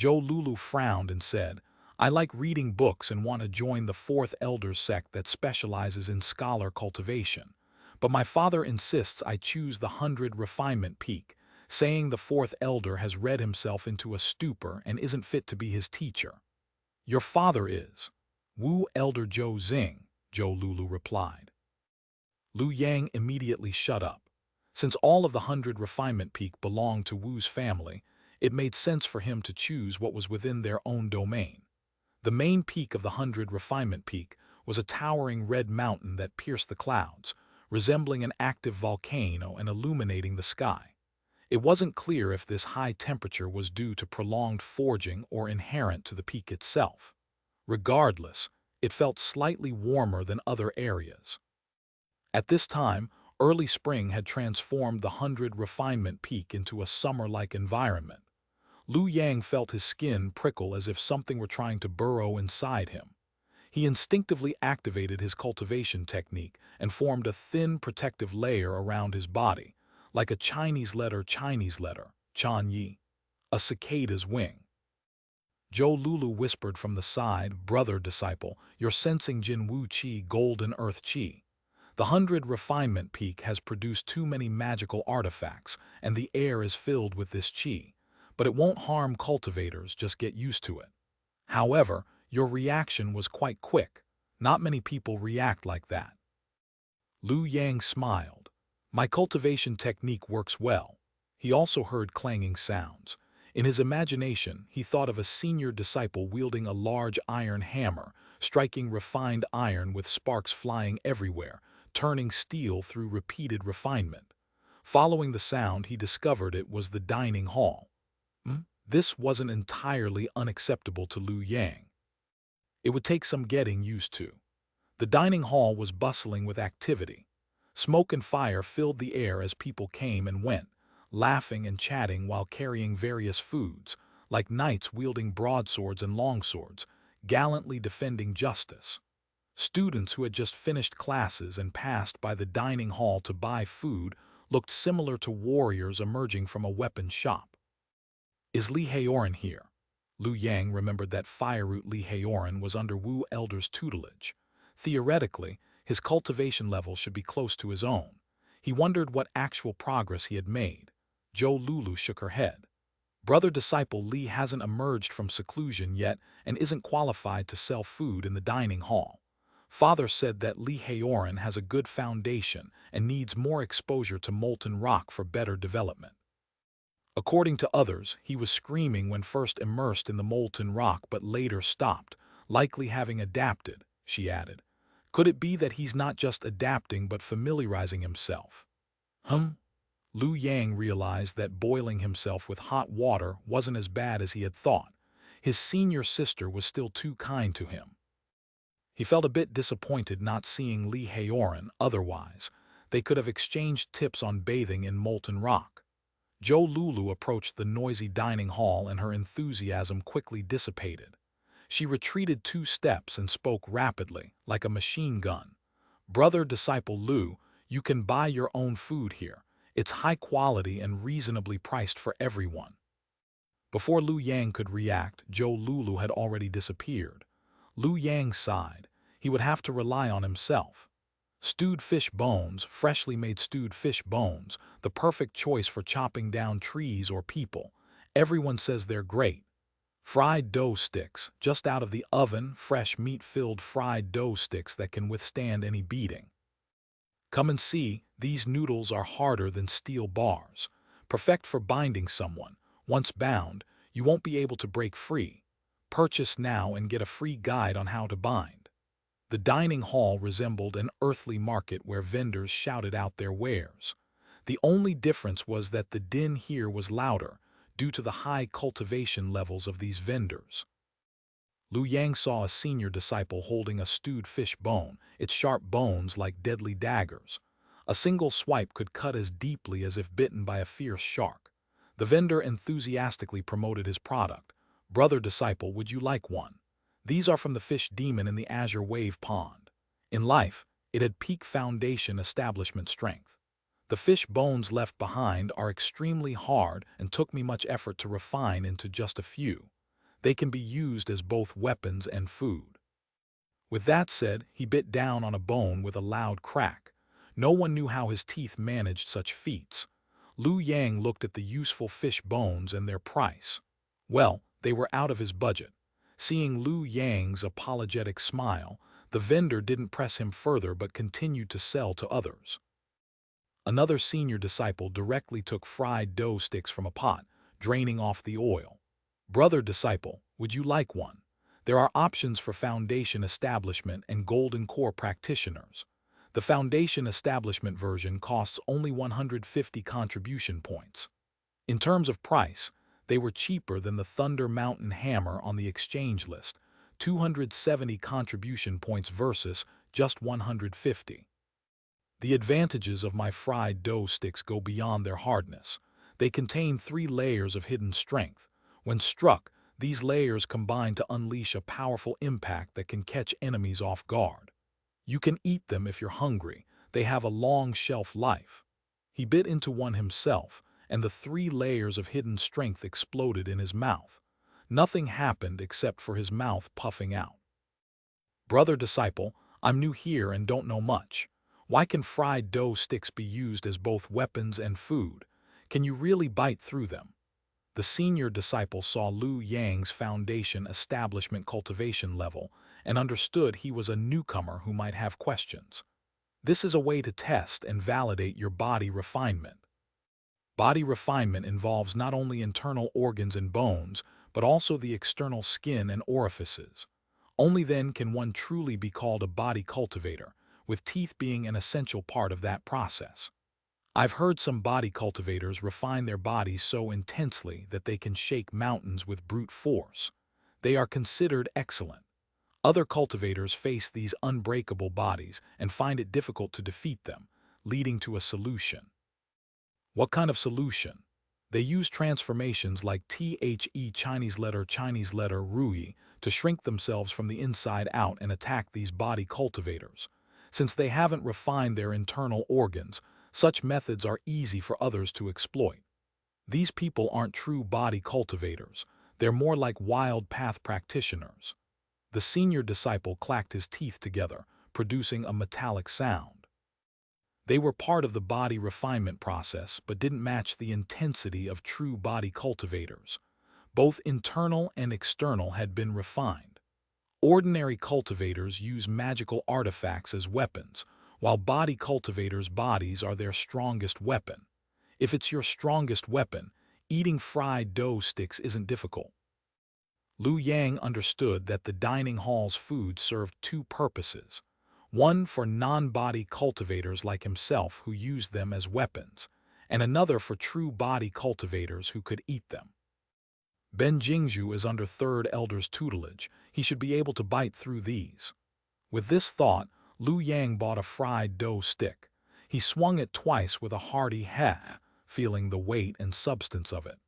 Lulu frowned and said, I like reading books and want to join the Fourth Elder sect that specializes in scholar cultivation. But my father insists I choose the 100 refinement peak, saying the Fourth Elder has read himself into a stupor and isn't fit to be his teacher. Your father is. Wu Elder Zhou Xing, Lulu replied. Lu Yang immediately shut up. Since all of the 100 refinement peak belonged to Wu's family, it made sense for him to choose what was within their own domain. The main peak of the 100 refinement peak was a towering red mountain that pierced the clouds, resembling an active volcano and illuminating the sky. It wasn't clear if this high temperature was due to prolonged forging or inherent to the peak itself. Regardless, it felt slightly warmer than other areas. At this time, early spring had transformed the 100 refinement peak into a summer-like environment. Lu Yang felt his skin prickle as if something were trying to burrow inside him. He instinctively activated his cultivation technique and formed a thin protective layer around his body, like a Chinese letter, Chan Yi, a cicada's wing. Lulu whispered from the side, Brother disciple, you're sensing Jin Wu Qi, golden earth Qi. The 100 refinement peak has produced too many magical artifacts, and the air is filled with this Qi. But it won't harm cultivators, just get used to it. However, your reaction was quite quick. Not many people react like that. Lu Yang smiled. My cultivation technique works well. He also heard clanging sounds. In his imagination, he thought of a senior disciple wielding a large iron hammer, striking refined iron with sparks flying everywhere, turning steel through repeated refinement. Following the sound, he discovered it was the dining hall. This wasn't entirely unacceptable to Lu Yang. It would take some getting used to. The dining hall was bustling with activity. Smoke and fire filled the air as people came and went, laughing and chatting while carrying various foods, like knights wielding broadswords and longswords, gallantly defending justice. Students who had just finished classes and passed by the dining hall to buy food looked similar to warriors emerging from a weapon shop. Is Li Haoran here? Lu Yang remembered that Fireroot Li Haoran was under Wu Elder's tutelage. Theoretically, his cultivation level should be close to his own. He wondered what actual progress he had made. Lulu shook her head. Brother disciple Li hasn't emerged from seclusion yet and isn't qualified to sell food in the dining hall. Father said that Li Haoran has a good foundation and needs more exposure to molten rock for better development. According to others, he was screaming when first immersed in the molten rock but later stopped, likely having adapted, she added. Could it be that he's not just adapting but familiarizing himself? Lu Yang realized that boiling himself with hot water wasn't as bad as he had thought. His senior sister was still too kind to him. He felt a bit disappointed not seeing Li Haoran otherwise. They could have exchanged tips on bathing in molten rock. Lulu approached the noisy dining hall and her enthusiasm quickly dissipated. She retreated 2 steps and spoke rapidly, like a machine gun. Brother disciple Lu, you can buy your own food here. It's high quality and reasonably priced for everyone. Before Lu Yang could react, Lulu had already disappeared. Lu Yang sighed. He would have to rely on himself. Stewed fish bones, freshly made stewed fish bones, the perfect choice for chopping down trees or people. Everyone says they're great. Fried dough sticks, just out of the oven, fresh meat-filled fried dough sticks that can withstand any beating. Come and see, these noodles are harder than steel bars. Perfect for binding someone. Once bound, you won't be able to break free. Purchase now and get a free guide on how to bind. The dining hall resembled an earthly market where vendors shouted out their wares. The only difference was that the din here was louder, due to the high cultivation levels of these vendors. Lu Yang saw a senior disciple holding a stewed fish bone, its sharp bones like deadly daggers. A single swipe could cut as deeply as if bitten by a fierce shark. The vendor enthusiastically promoted his product. Brother disciple, would you like one? These are from the fish demon in the Azure Wave Pond. In life, it had peak foundation establishment strength. The fish bones left behind are extremely hard and took me much effort to refine into just a few. They can be used as both weapons and food. With that said, he bit down on a bone with a loud crack. No one knew how his teeth managed such feats. Lu Yang looked at the useful fish bones and their price. Well, they were out of his budget. Seeing Lu Yang's apologetic smile, the vendor didn't press him further but continued to sell to others. Another senior disciple directly took fried dough sticks from a pot, draining off the oil. Brother disciple, would you like one? There are options for foundation establishment and golden core practitioners. The foundation establishment version costs only 150 contribution points. In terms of price, they were cheaper than the Thunder Mountain hammer on the exchange list, 270 contribution points versus just 150. The advantages of my fried dough sticks go beyond their hardness. They contain 3 layers of hidden strength. When struck, these layers combine to unleash a powerful impact that can catch enemies off guard. You can eat them if you're hungry. They have a long shelf life. He bit into one himself, and the 3 layers of hidden strength exploded in his mouth. Nothing happened except for his mouth puffing out. Brother disciple, I'm new here and don't know much. Why can fried dough sticks be used as both weapons and food? Can you really bite through them? The senior disciple saw Lu Yang's foundation establishment cultivation level and understood he was a newcomer who might have questions. This is a way to test and validate your body refinement. Body refinement involves not only internal organs and bones, but also the external skin and orifices. Only then can one truly be called a body cultivator, with teeth being an essential part of that process. I've heard some body cultivators refine their bodies so intensely that they can shake mountains with brute force. They are considered excellent. Other cultivators face these unbreakable bodies and find it difficult to defeat them, leading to a solution. What kind of solution? They use transformations like THE Chinese letter Rui to shrink themselves from the inside out and attack these body cultivators. Since they haven't refined their internal organs, such methods are easy for others to exploit. These people aren't true body cultivators. They're more like wild path practitioners. The senior disciple clacked his teeth together, producing a metallic sound. They were part of the body refinement process but didn't match the intensity of true body cultivators. Both internal and external had been refined. Ordinary cultivators use magical artifacts as weapons, while body cultivators' bodies are their strongest weapon. If it's your strongest weapon, eating fried dough sticks isn't difficult. Lu Yang understood that the dining hall's food served 2 purposes. One for non-body cultivators like himself who used them as weapons, and another for true body cultivators who could eat them. Ben Jingzhu is under Third Elder's tutelage. He should be able to bite through these. With this thought, Lu Yang bought a fried dough stick. He swung it twice with a hearty "ha," feeling the weight and substance of it.